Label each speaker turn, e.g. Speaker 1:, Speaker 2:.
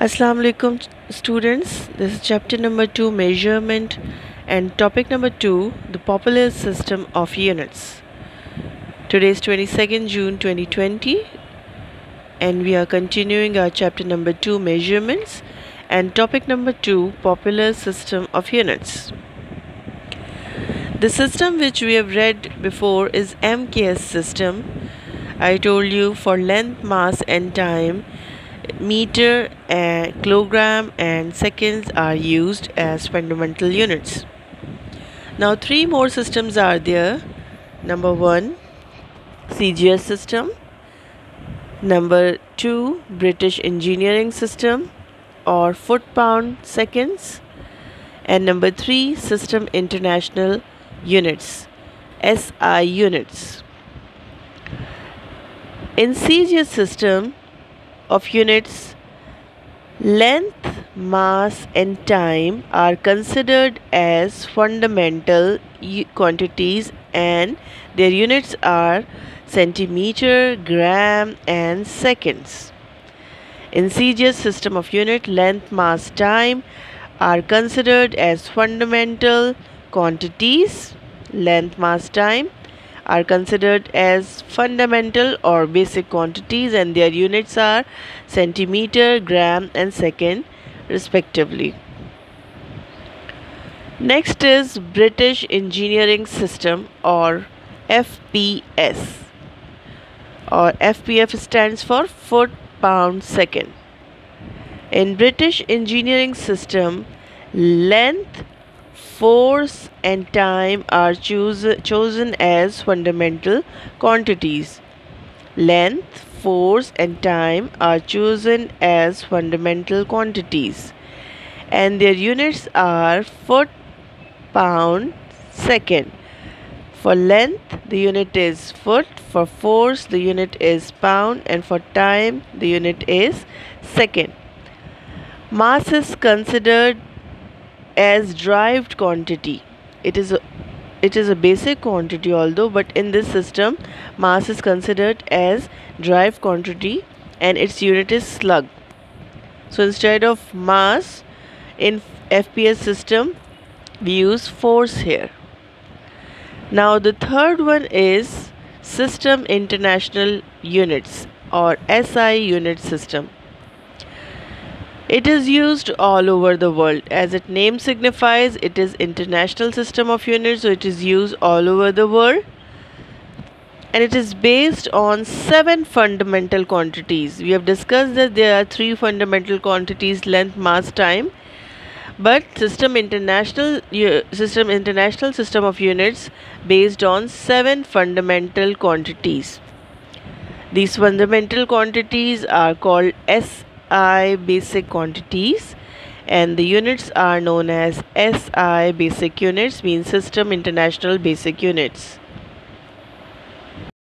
Speaker 1: Assalamu alaikum students. This is chapter number 2, measurement, and topic number 2, the popular system of units. Today is 22nd June 2020 and we are continuing our chapter number 2, measurements, and topic number 2, popular system of units. The system which we have read before is MKS system. I told you for length, mass and time, meter, kilogram and seconds are used as fundamental units. Now 3 more systems are there. Number 1, CGS system. Number 2, British engineering system or foot-pound seconds. And number 3, system international units, SI units. In CGS system of units, length, mass and time are considered as fundamental quantities and their units are centimeter, gram and seconds. In CGS system of unit, length, mass, time are considered as fundamental quantities. Length, mass, time are considered as fundamental or basic quantities and their units are centimeter, gram and second respectively. Next is British engineering system or FPS, or FPF stands for foot pound second. In British engineering system, length, force and time are chosen as fundamental quantities. Length, force and time are chosen as fundamental quantities and their units are foot, pound, second. For length, the unit is foot, for force, the unit is pound, and for time, the unit is second. Mass is considered as derived quantity. It is a basic quantity although, but in this system mass is considered as derived quantity and its unit is slug. So instead of mass in FPS system we use force here. Now the third one is system international units or SI unit system. It is used all over the world. As its name signifies, it is international system of units, so it is used all over the world. And it is based on 7 fundamental quantities. We have discussed that there are 3 fundamental quantities, length, mass, time. But system international system of units based on 7 fundamental quantities. These fundamental quantities are called SI basic quantities and the units are known as SI basic units, means system international basic units.